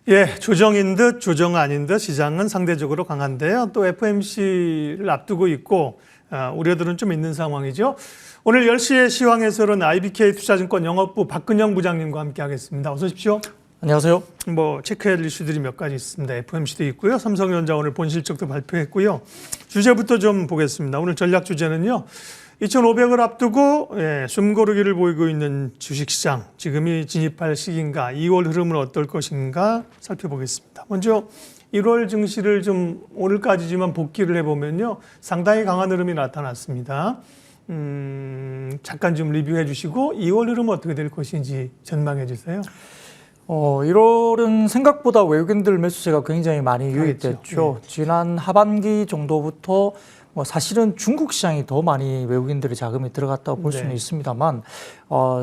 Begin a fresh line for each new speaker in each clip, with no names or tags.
예, 조정인 듯 조정 아닌 듯 시장은 상대적으로 강한데요. 또 FOMC를 앞두고 있고 우려들은 좀 있는 상황이죠. 오늘 10시에 시황 해설은 IBK 투자증권 영업부 박근영 부장님과 함께 하겠습니다. 어서 오십시오.
안녕하세요.
체크해야 할 이슈들이 몇 가지 있습니다. FOMC도 있고요. 삼성전자 오늘 본실적도 발표했고요. 주제부터 좀 보겠습니다. 오늘 전략 주제는요. 2,500을 앞두고 숨고르기를 보이고 있는 주식시장, 지금이 진입할 시기인가, 2월 흐름은 어떨 것인가 살펴보겠습니다. 먼저 1월 증시를 좀 오늘까지지만 복기를 해보면요. 상당히 강한 흐름이 나타났습니다. 잠깐 좀 리뷰해 주시고 2월 흐름은 어떻게 될 것인지 전망해 주세요.
1월은 생각보다 외국인들 매수세가 굉장히 많이 유입됐죠. 네. 지난 하반기 정도부터 사실은 중국 시장이 더 많이 외국인들의 자금이 들어갔다고 볼 수는 있습니다만,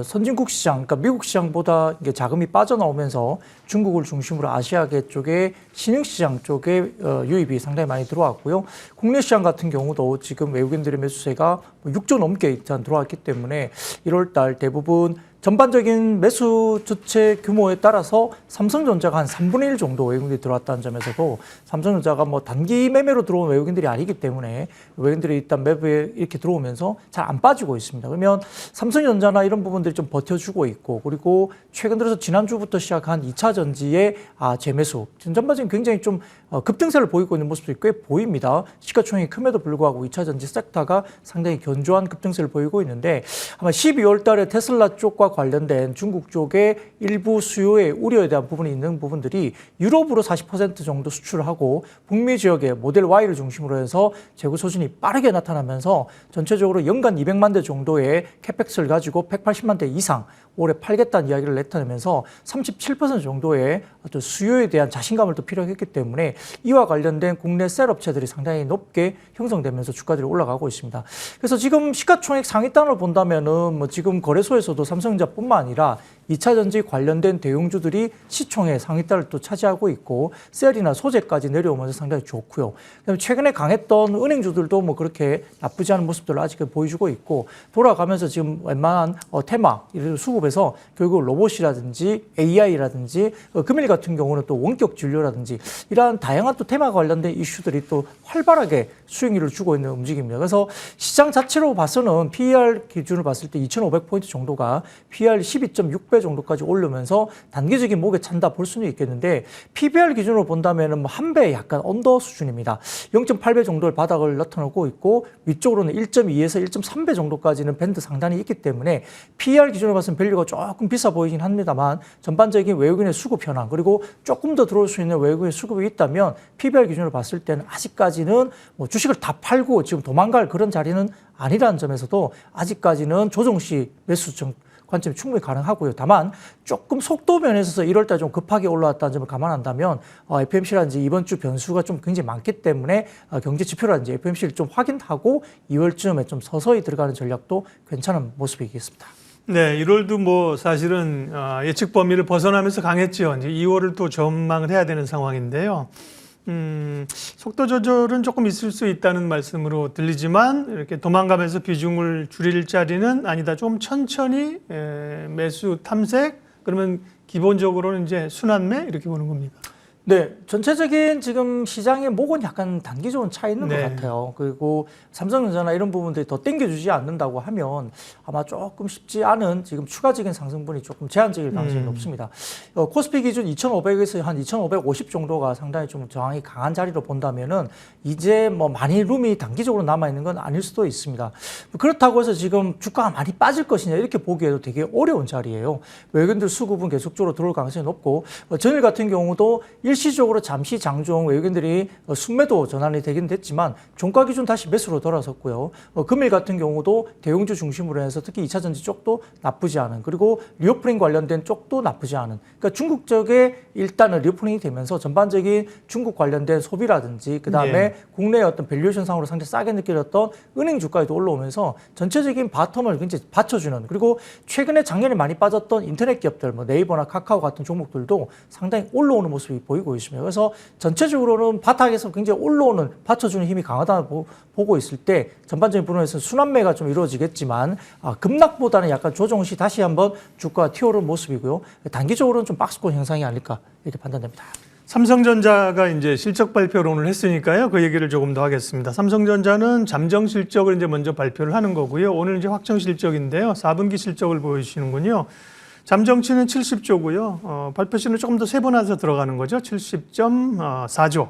선진국 시장, 그러니까 미국 시장보다 이게 자금이 빠져나오면서 중국을 중심으로 아시아계 쪽에 신흥시장 쪽에 유입이 상당히 많이 들어왔고요. 국내 시장 같은 경우도 지금 외국인들의 매수세가 6조 넘게 일단 들어왔기 때문에 1월 달 대부분 전반적인 매수 주체 규모에 따라서 삼성전자가 한 3분의 1 정도 외국인들이 들어왔다는 점에서도 삼성전자가 단기 매매로 들어온 외국인들이 아니기 때문에 외국인들이 일단 매부에 이렇게 들어오면서 잘 안 빠지고 있습니다. 그러면 삼성전자나 이런 부분들이 좀 버텨주고 있고, 그리고 최근 들어서 지난주부터 시작한 2차 전지의 재매수, 전반적인 굉장히 좀 급등세를 보이고 있는 모습도 꽤 보입니다. 시가총액이 큼에도 불구하고 2차 전지 섹터가 상당히 견조한 급등세를 보이고 있는데, 아마 12월 달에 테슬라 쪽과 관련된 중국 쪽의 일부 수요에 우려에 대한 부분이 있는 부분들이 유럽으로 40% 정도 수출을 하고 북미 지역의 모델 Y를 중심으로 해서 재고 소진이 빠르게 나타나면서 전체적으로 연간 200만 대 정도의 캐펙스를 가지고 180만 대 이상 올해 팔겠다는 이야기를 나타내면서 37% 정도의 어떤 수요에 대한 자신감을 또 필요했기 때문에 이와 관련된 국내 셀 업체들이 상당히 높게 형성되면서 주가들이 올라가고 있습니다. 그래서 지금 시가총액 상위단으로 본다면은 지금 거래소에서도 삼성전자뿐만 아니라 2차 전지 관련된 대형주들이 시총의 상위단을 또 차지하고 있고, 셀이나 소재까지 내려오면서 상당히 좋고요. 그다음에 최근에 강했던 은행주들도 그렇게 나쁘지 않은 모습들을 아직 보여주고 있고, 돌아가면서 지금 웬만한 테마, 수급에서 결국 로봇이라든지 AI라든지 금일 같은 경우는 또 원격 진료라든지 이러한 다양한 또 테마 관련된 이슈들이 또 활발하게 수익률을 주고 있는 움직임입니다. 그래서 시장 자체로 봐서는 PER 기준으로 봤을 때 2,500포인트 정도가 PER 12.6배 정도까지 오르면서 단기적인 목에 찬다 볼 수는 있겠는데, PBR 기준으로 본다면 한 배 약간 언더 수준입니다. 0.8배 정도의 바닥을 나타내고 있고, 위쪽으로는 1.2에서 1.3배 정도까지는 밴드 상단이 있기 때문에 PER 기준으로 봤을 때 밸류가 조금 비싸 보이긴 합니다만, 전반적인 외국인의 수급 현황, 그리고 조금 더 들어올 수 있는 외국인의 수급이 있다면 PBR 기준으로 봤을 때는 아직까지는 주식을 다 팔고 지금 도망갈 그런 자리는 아니라는 점에서도 아직까지는 조정시 매수 관점이 충분히 가능하고요. 다만 조금 속도 면에서 1월달 좀 급하게 올라왔다는 점을 감안한다면 FOMC라든지 이번 주 변수가 좀 굉장히 많기 때문에 경제 지표라든지 FOMC를 좀 확인하고 2월쯤에 좀 서서히 들어가는 전략도 괜찮은 모습이겠습니다.
네, 1월도 사실은 예측 범위를 벗어나면서 강했죠. 이제 2월을 또 전망을 해야 되는 상황인데요. 속도 조절은 조금 있을 수 있다는 말씀으로 들리지만, 이렇게 도망가면서 비중을 줄일 자리는 아니다. 좀 천천히 매수 탐색, 그러면 기본적으로는 이제 순환매 이렇게 보는 겁니까?
네, 전체적인 지금 시장의 목은 약간 단기적인 차이 있는 것 같아요. 그리고 삼성전자나 이런 부분들이 더 땡겨주지 않는다고 하면 아마 조금 쉽지 않은 지금 추가적인 상승분이 조금 제한적일 가능성이 높습니다. 코스피 기준 2,500에서 한 2,550 정도가 상당히 좀 저항이 강한 자리로 본다면은 이제 많이 룸이 단기적으로 남아있는 건 아닐 수도 있습니다. 그렇다고 해서 지금 주가가 많이 빠질 것이냐 이렇게 보기에도 되게 어려운 자리예요. 외국인들 수급은 계속적으로 들어올 가능성이 높고, 전일 같은 경우도 일시적으로 잠시 장중 외국인들이 순매도 전환이 되긴 됐지만 종가 기준 다시 매수로 돌아섰고요. 금일 같은 경우도 대형주 중심으로 해서 특히 2차 전지 쪽도 나쁘지 않은, 그리고 리오프닝 관련된 쪽도 나쁘지 않은, 그러니까 중국 쪽에 일단은 리오프닝이 되면서 전반적인 중국 관련된 소비라든지 그다음에 국내의 어떤 밸류에이션상으로 상당히 싸게 느껴졌던 은행 주가에도 올라오면서 전체적인 바텀을 굉장히 받쳐주는, 그리고 최근에 작년에 많이 빠졌던 인터넷 기업들 네이버나 카카오 같은 종목들도 상당히 올라오는 모습이 보이고 보이고 있습니다. 그래서 전체적으로는 바닥에서 굉장히 올라오는 받쳐주는 힘이 강하다고 보고 있을 때 전반적인 부분에서 순환매가 좀 이루어지겠지만 급락보다는 약간 조정 시 다시 한번 주가가 튀어오르는 모습이고요. 단기적으로는 좀 박스권 형상이 아닐까 이렇게 판단됩니다.
삼성전자가 이제 실적 발표를 오늘 했으니까요. 그 얘기를 조금 더 하겠습니다. 삼성전자는 잠정 실적을 이제 먼저 발표를 하는 거고요. 오늘 이제 확정 실적인데요. 4분기 실적을 보여주시는군요. 잠정치는 70조고요. 발표시는 조금 더 세분화해서 들어가는 거죠. 70.4조.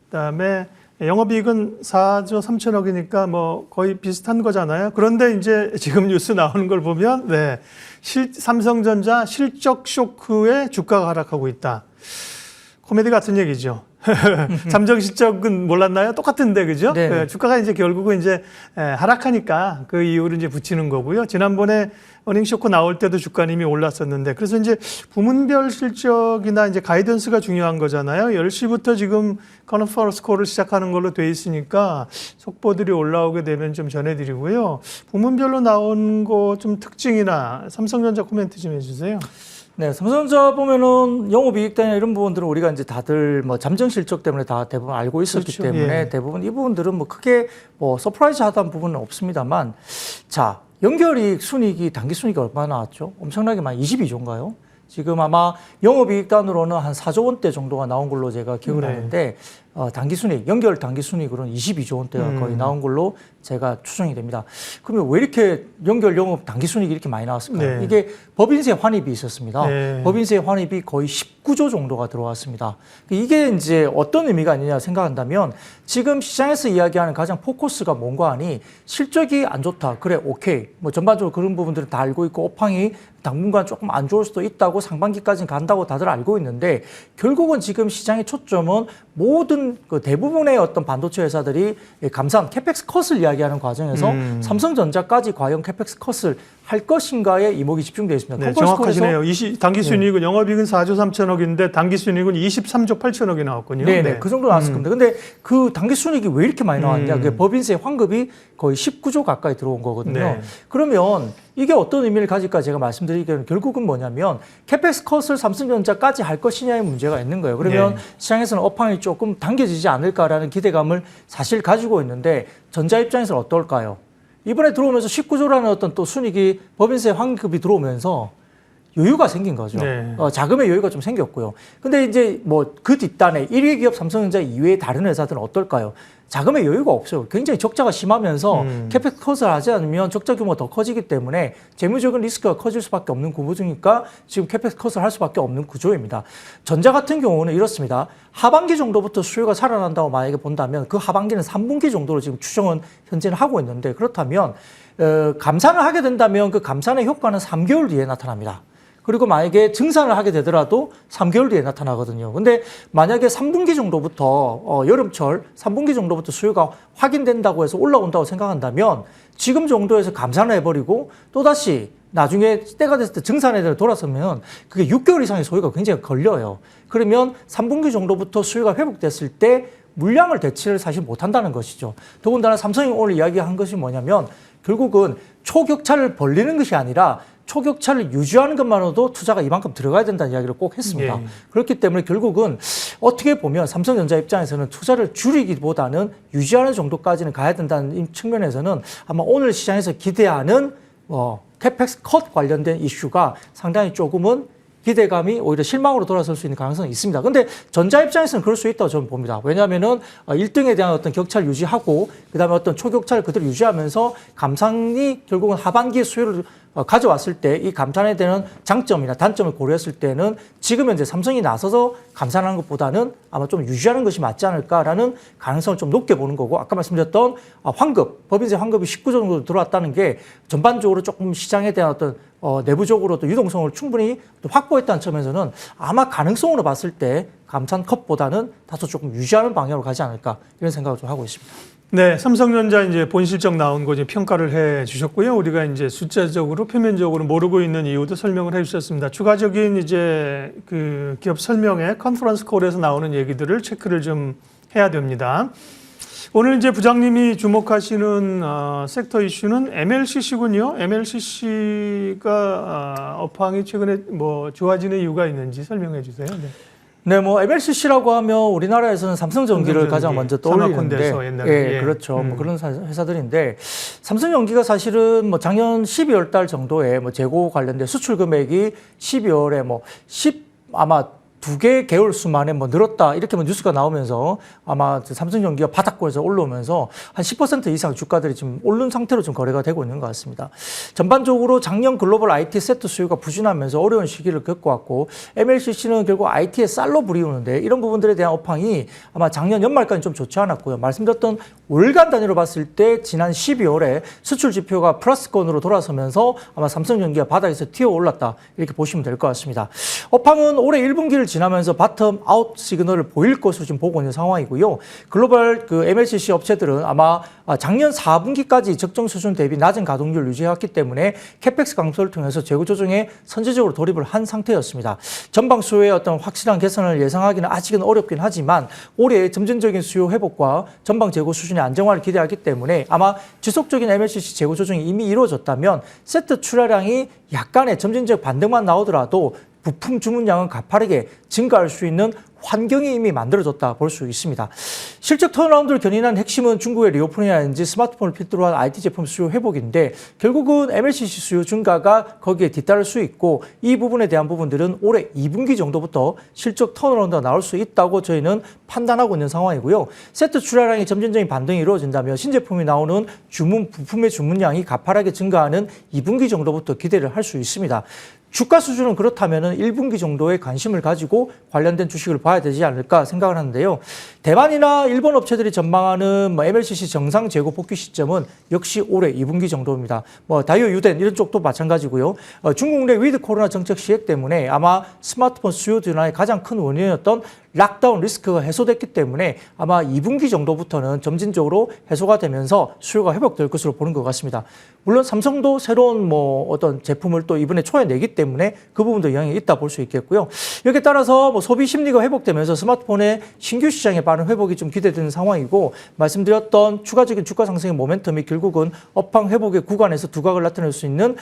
그다음에 영업이익은 4조 3천억이니까 뭐 거의 비슷한 거잖아요. 그런데 이제 지금 뉴스 나오는 걸 보면 네, 삼성전자 실적 쇼크에 주가가 하락하고 있다. 코미디 같은 얘기죠. 잠정 실적은 몰랐나요? 똑같은데, 그죠?
네.
주가가 이제 결국은 이제 하락하니까 그 이유를 이제 붙이는 거고요. 지난번에 어닝 쇼크 나올 때도 주가는 이미 올랐었는데, 그래서 이제 부문별 실적이나 이제 가이던스가 중요한 거잖아요. 10시부터 지금 컨퍼런스 콜을 시작하는 걸로 돼 있으니까 속보들이 올라오게 되면 좀 전해드리고요. 부문별로 나온 거 좀 특징이나 삼성전자 코멘트 좀 해주세요.
네, 삼성전자 보면은 영업이익단이나 이런 부분들은 우리가 이제 다들 뭐 잠정 실적 때문에 다 대부분 알고 있었기
그렇죠.
때문에
예. 대부분
이 부분들은 뭐 크게 뭐 서프라이즈하다는 부분은 없습니다만, 자, 연결이익 순이익이 단기 순이익이 얼마나 나왔죠? 엄청나게 많이 22조인가요? 지금 아마 영업이익단으로는 한 4조 원대 정도가 나온 걸로 제가 기억을
네.
하는데 단기 순이익, 연결 단기 순이익으로는 22조 원대가 거의 나온 걸로 제가 추정이 됩니다. 그러면 왜 이렇게 연결 영업 단기 순이익이 이렇게 많이 나왔을까요?
네.
이게 법인세 환입이 있었습니다.
네.
법인세 환입이 거의 19조 정도가 들어왔습니다. 이게 이제 어떤 의미가 있느냐 생각한다면 지금 시장에서 이야기하는 가장 포커스가 뭔가 하니 실적이 안 좋다. 그래, 오케이. 뭐 전반적으로 그런 부분들은 다 알고 있고 업황이 당분간 조금 안 좋을 수도 있다고 상반기까지는 간다고 다들 알고 있는데 결국은 지금 시장의 초점은 모든 그 대부분의 어떤 반도체 회사들이 감산 캐펙스 컷을 이야기하는 과정에서 삼성전자까지 과연 캐펙스 컷을 할 것인가에 이목이 집중되어 있습니다.
네, 정확하시네요. 단기 순이익은
네.
영업이익은 4조 3천억인데 단기 순이익은 23조 8천억이 나왔군요.
네, 그 정도 나왔을 겁니다. 근데 그 단기 순이익이 왜 이렇게 많이 나왔냐? 그게 법인세 환급이 거의 19조 가까이 들어온 거거든요.
네.
그러면 이게 어떤 의미를 가질까 제가 말씀드리기에는 결국은 뭐냐면 캐펙스 컷을 삼성전자까지 할 것이냐의 문제가 있는 거예요. 그러면
네.
시장에서는 업황이 조금 당겨지지 않을까라는 기대감을 사실 가지고 있는데 전자 입장에서는 어떨까요? 이번에 들어오면서 19조라는 어떤 또 순이익이 법인세 환급이 들어오면서 여유가 생긴 거죠.
네.
자금의 여유가 좀 생겼고요. 근데 이제 뭐 그 뒷단에 1위 기업 삼성전자 이외의 다른 회사들은 어떨까요? 자금의 여유가 없어요. 굉장히 적자가 심하면서 캐펙스 컷을 하지 않으면 적자 규모가 더 커지기 때문에 재무적인 리스크가 커질 수밖에 없는 구조니까 지금 캐펙스 컷을 할 수밖에 없는 구조입니다. 전자 같은 경우는 이렇습니다. 하반기 정도부터 수요가 살아난다고 만약에 본다면 그 하반기는 3분기 정도로 지금 추정은 현재는 하고 있는데 그렇다면 감산을 하게 된다면 그 감산의 효과는 3개월 뒤에 나타납니다. 그리고 만약에 증산을 하게 되더라도 3개월 뒤에 나타나거든요. 근데 만약에 3분기 정도부터 여름철 3분기 정도부터 수요가 확인된다고 해서 올라온다고 생각한다면 지금 정도에서 감산을 해버리고 또다시 나중에 때가 됐을 때 증산에 돌아서면 그게 6개월 이상의 소요가 굉장히 걸려요. 그러면 3분기 정도부터 수요가 회복됐을 때 물량을 대체를 사실 못한다는 것이죠. 더군다나 삼성이 오늘 이야기한 것이 뭐냐면 결국은 초격차를 벌리는 것이 아니라 초격차를 유지하는 것만으로도 투자가 이만큼 들어가야 된다는 이야기를 꼭 했습니다.
예.
그렇기 때문에 결국은 어떻게 보면 삼성전자 입장에서는 투자를 줄이기보다는 유지하는 정도까지는 가야 된다는 측면에서는 아마 오늘 시장에서 기대하는 캐펙스 컷 관련된 이슈가 상당히 조금은 기대감이 오히려 실망으로 돌아설 수 있는 가능성이 있습니다. 근데 전자 입장에서는 그럴 수 있다고 저는 봅니다. 왜냐하면은 1등에 대한 어떤 격차를 유지하고 그다음에 어떤 초격차를 그대로 유지하면서 감산이 결국은 하반기 수요를 가져왔을 때 이 감산에 대한 장점이나 단점을 고려했을 때는 지금 현재 삼성이 나서서 감산하는 것보다는 아마 좀 유지하는 것이 맞지 않을까라는 가능성을 좀 높게 보는 거고 아까 말씀드렸던 환급, 법인세 환급이 19조 정도 들어왔다는 게 전반적으로 조금 시장에 대한 어떤 내부적으로 또 유동성을 충분히 또 확보했다는 점에서는 아마 가능성으로 봤을 때 감산 컷보다는 다소 조금 유지하는 방향으로 가지 않을까 이런 생각을 좀 하고 있습니다.
네, 삼성전자 이제 본 실적 나온 거 이제 평가를 해 주셨고요. 우리가 이제 숫자적으로 표면적으로 모르고 있는 이유도 설명을 해 주셨습니다. 추가적인 이제 그 기업 설명회 컨퍼런스 콜에서 나오는 얘기들을 체크를 좀 해야 됩니다. 오늘 이제 부장님이 주목하시는 섹터 이슈는 MLCC군요. MLCC가 업황이 최근에 뭐 좋아지는 이유가 있는지 설명해 주세요. 네.
네, 뭐 MLCC라고 하면 우리나라에서는 삼성전기를 가장 먼저 떠올리는데,
옛날에.
예, 그렇죠. 뭐 그런 회사들인데 삼성전기가 사실은 뭐 작년 12월 달 정도에 뭐 재고 관련된 수출 금액이 12월에 뭐 아마 2개 개월 수 만에 뭐 늘었다 이렇게 뭐 뉴스가 나오면서 아마 삼성전기가 바닥권에서 올라오면서 한 10% 이상 주가들이 지금 오른 상태로 좀 거래가 되고 있는 것 같습니다. 전반적으로 작년 글로벌 IT 세트 수요가 부진하면서 어려운 시기를 겪어왔고 MLCC는 결국 IT의 쌀로 불리우는데 이런 부분들에 대한 업황이 아마 작년 연말까지 좀 좋지 않았고요. 말씀드렸던 월간 단위로 봤을 때 지난 12월에 수출 지표가 플러스권으로 돌아서면서 아마 삼성전기가 바닥에서 튀어 올랐다 이렇게 보시면 될 것 같습니다. 업황은 올해 1분기를 지나면서 바텀 아웃 시그널을 보일 것으로 지금 보고 있는 상황이고요. 글로벌 그 MLCC 업체들은 아마 작년 4분기까지 적정 수준 대비 낮은 가동률을 유지해왔기 때문에 캐펙스 감소를 통해서 재고 조정에 선제적으로 돌입을 한 상태였습니다. 전방 수요의 어떤 확실한 개선을 예상하기는 아직은 어렵긴 하지만 올해 점진적인 수요 회복과 전방 재고 수준의 안정화를 기대하기 때문에 아마 지속적인 MLCC 재고 조정이 이미 이루어졌다면 세트 출하량이 약간의 점진적 반등만 나오더라도 부품 주문량은 가파르게 증가할 수 있는 환경이 이미 만들어졌다 볼 수 있습니다. 실적 턴어라운드를 견인한 핵심은 중국의 리오프닝이라든지 스마트폰을 필두로 한 IT 제품 수요 회복인데 결국은 MLCC 수요 증가가 거기에 뒤따를 수 있고 이 부분에 대한 부분들은 올해 2분기 정도부터 실적 턴어라운드가 나올 수 있다고 저희는 판단하고 있는 상황이고요. 세트 출하량이 점진적인 반등이 이루어진다면 신제품이 나오는 부품의 주문량이 가파르게 증가하는 2분기 정도부터 기대를 할 수 있습니다. 주가 수준은 그렇다면 1분기 정도의 관심을 가지고 관련된 주식을 봐야 되지 않을까 생각을 하는데요. 대만이나 일본 업체들이 전망하는 뭐 MLCC 정상 재고 복귀 시점은 역시 올해 2분기 정도입니다. 뭐 다이오 유덴 이런 쪽도 마찬가지고요. 중국 내 위드 코로나 정책 시행 때문에 아마 스마트폰 수요 둔화의 가장 큰 원인이었던 락다운 리스크가 해소됐기 때문에 아마 2분기 정도부터는 점진적으로 해소가 되면서 수요가 회복될 것으로 보는 것 같습니다. 물론 삼성도 새로운 뭐 어떤 제품을 또 이번에 초에 내기 때문에 그 부분도 영향이 있다 볼 수 있겠고요. 여기에 따라서 뭐 소비 심리가 회복되면서 스마트폰의 신규 시장의 빠른 회복이 좀 기대되는 상황이고 말씀드렸던 추가적인 주가 상승의 모멘텀이 결국은 업황 회복의 구간에서 두각을 나타낼 수 있는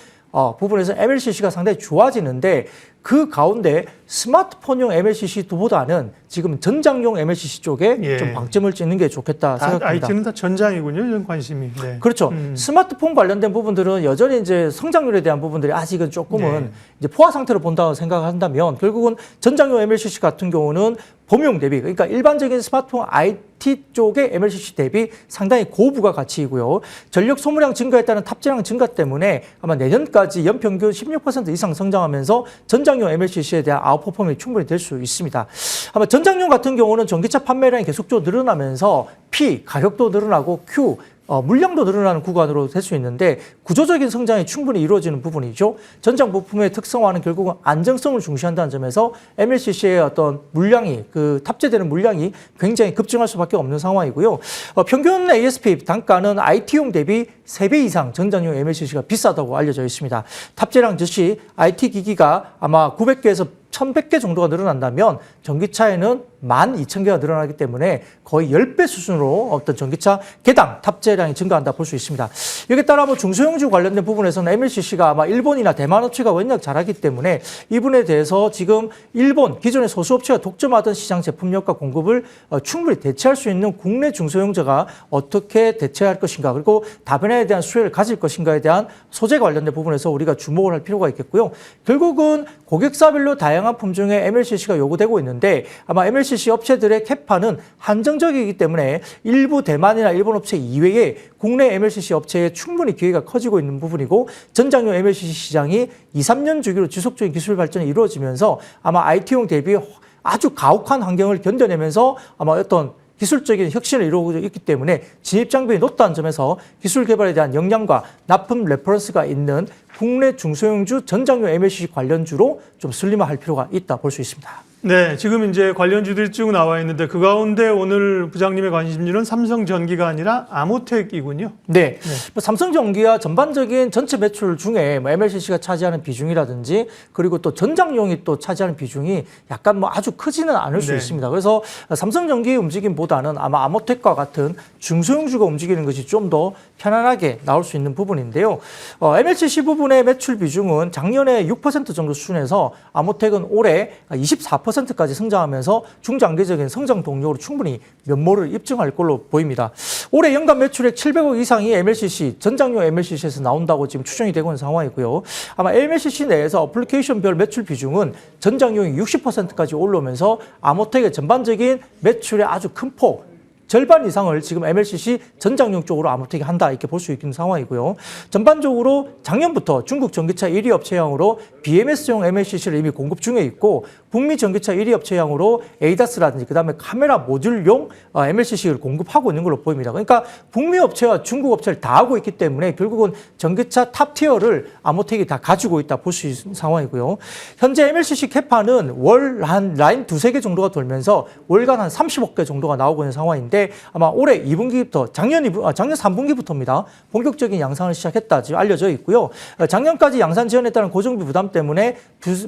부분에서 MLCC가 상당히 좋아지는데 그 가운데 스마트폰용 MLCC보다는 지금 전장용 MLCC 쪽에 좀 방점을 찍는 게 좋겠다 생각합니다.
IT는 다 전장이군요, 이런 관심이. 네.
그렇죠. 스마트폰 관련된 부분들은 여전히 이제 성장률에 대한 부분들이 아직은 조금은 이제 포화 상태로 본다고 생각한다면 결국은 전장용 MLCC 같은 경우는 범용 대비, 그러니까 일반적인 스마트폰 IT 쪽의 MLCC 대비 상당히 고부가 가치이고요. 전력 소모량 증가에 따른 탑재량 증가 때문에 아마 내년까지 연평균 16% 이상 성장하면서 전장용 MLCC에 대한 아웃퍼폼이 충분히 될 수 있습니다. 아마 전장용 같은 경우는 전기차 판매량이 계속적으로 늘어나면서 P, 가격도 늘어나고 Q, 물량도 늘어나는 구간으로 될 수 있는데 구조적인 성장이 충분히 이루어지는 부분이죠. 전장 부품의 특성화는 결국은 안정성을 중시한다는 점에서 MLCC의 어떤 물량이 탑재되는 물량이 굉장히 급증할 수밖에 없는 상황이고요. 평균 ASP 단가는 IT용 대비 3배 이상 전장용 MLCC가 비싸다고 알려져 있습니다. 탑재량 즉시 IT 기기가 아마 900개에서 1,100개 정도가 늘어난다면 전기차에는 12,000개가 늘어나기 때문에 거의 10배 수준으로 어떤 전기차 개당 탑재량이 증가한다 볼 수 있습니다. 여기에 따라 뭐 중소형주 관련된 부분에서는 MLCC가 아마 일본이나 대만 업체가 워낙 잘하기 때문에 이 부분에 대해서 지금 일본 기존의 소수 업체가 독점하던 시장 제품력과 공급을 충분히 대체할 수 있는 국내 중소형주가 어떻게 대체할 것인가 그리고 다변화에 대한 수혜를 가질 것인가에 대한 소재 관련된 부분에서 우리가 주목을 할 필요가 있겠고요. 결국은 고객사별로 다양한 품종의 MLCC가 요구되고 있는데 아마 MLCC 업체들의 캐파는 한정적이기 때문에 일부 대만이나 일본 업체 이외에 국내 MLCC 업체에 충분히 기회가 커지고 있는 부분이고 전장용 MLCC 시장이 2, 3년 주기로 지속적인 기술 발전이 이루어지면서 아마 IT용 대비 아주 가혹한 환경을 견뎌내면서 아마 어떤 기술적인 혁신을 이루고 있기 때문에 진입 장벽이 높다는 점에서 기술 개발에 대한 역량과 납품 레퍼런스가 있는 국내 중소형주 전장용 MLCC 관련주로 좀 슬림화할 필요가 있다 볼 수 있습니다.
네, 지금 이제 관련주들이 쭉 나와 있는데 그 가운데 오늘 부장님의 관심주는 삼성전기가 아니라 아모텍이군요.
네, 뭐 삼성전기와 전반적인 전체 매출 중에 뭐 MLCC가 차지하는 비중이라든지 그리고 또 전장용이 또 차지하는 비중이 약간 뭐 아주 크지는 않을 수 있습니다. 그래서 삼성전기의 움직임보다는 아마 아모텍과 같은 중소형주가 움직이는 것이 좀 더 편안하게 나올 수 있는 부분인데요. MLCC 부분의 매출 비중은 작년에 6% 정도 수준에서 아모텍은 올해 24% 4%까지 성장하면서 중장기적인 성장 동력으로 충분히 면모를 입증할 걸로 보입니다. 올해 연간 매출액 700억 이상이 MLCC, 전장용 MLCC에서 나온다고 지금 추정이 되고 있는 상황이고요. 아마 MLCC 내에서 어플리케이션별 매출 비중은 전장용이 60%까지 올라오면서 아모텍의 전반적인 매출의 아주 큰 폭, 절반 이상을 지금 MLCC 전장용 쪽으로 아모텍이 한다 이렇게 볼 수 있는 상황이고요. 전반적으로 작년부터 중국 전기차 1위 업체향으로 BMS용 MLCC를 이미 공급 중에 있고 북미 전기차 1위 업체향으로 ADAS라든지 그다음에 카메라 모듈용 MLCC를 공급하고 있는 걸로 보입니다. 그러니까 북미 업체와 중국 업체를 다 하고 있기 때문에 결국은 전기차 탑티어를 아모텍이 다 가지고 있다 볼 수 있는 상황이고요. 현재 MLCC 캐파는 월 한 라인 두세 개 정도가 돌면서 월간 한 30억 개 정도가 나오고 있는 상황인데 아마 올해 2분기부터 작년 3분기부터입니다. 본격적인 양산을 시작했다 지금 알려져 있고요. 작년까지 양산 지연했다는 고정비 부담 때문에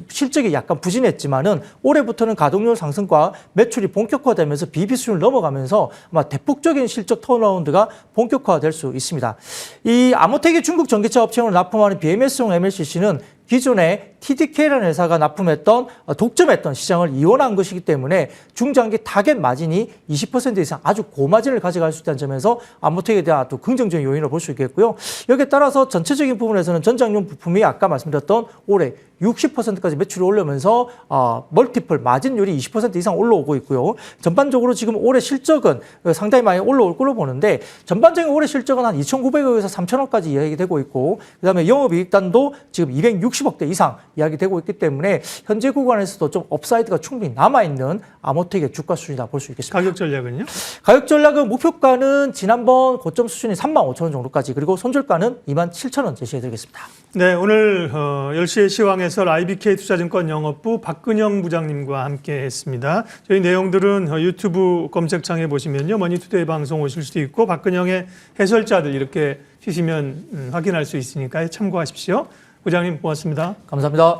실적이 약간 부진했지만은 올해부터는 가동률 상승과 매출이 본격화되면서 BB 수준을 넘어가면서 아마 대폭적인 실적 턴어라운드가 본격화될 수 있습니다. 이 아모텍이 중국 전기차 업체용으로 납품하는 BMS용 MLCC는 기존에 TDK라는 회사가 납품했던 독점했던 시장을 이원한 것이기 때문에 중장기 타겟 마진이 20% 이상 아주 고마진을 가져갈 수 있다는 점에서 아모텍에 대한 또 긍정적인 요인을 볼 수 있겠고요. 여기에 따라서 전체적인 부분에서는 전장용 부품이 아까 말씀드렸던 올해 60%까지 매출이 올라오면서 멀티플 마진율이 20% 이상 올라오고 있고요. 전반적으로 지금 올해 실적은 상당히 많이 올라올 걸로 보는데 전반적인 올해 실적은 한 2,900억에서 3,000억까지 이야기되고 있고 그다음에 영업이익단도 지금 260억대 이상 이야기되고 있기 때문에 현재 구간에서도 좀 업사이드가 충분히 남아있는 아모텍의 주가 수준이다 볼 수 있겠습니다.
가격 전략은요?
가격 전략은 목표가는 지난번 고점 수준이 35,000원 정도까지 그리고 손절가는 27,000원 제시해드리겠습니다.
네, 오늘 10시에 시황에서 IBK 투자증권 영업부 박근영 부장님과 함께 했습니다. 저희 내용들은 유튜브 검색창에 보시면요. 머니투데이 방송 오실 수도 있고 박근영의 해설자들 이렇게 치시면 확인할 수 있으니까요. 참고하십시오. 부장님 고맙습니다.
감사합니다.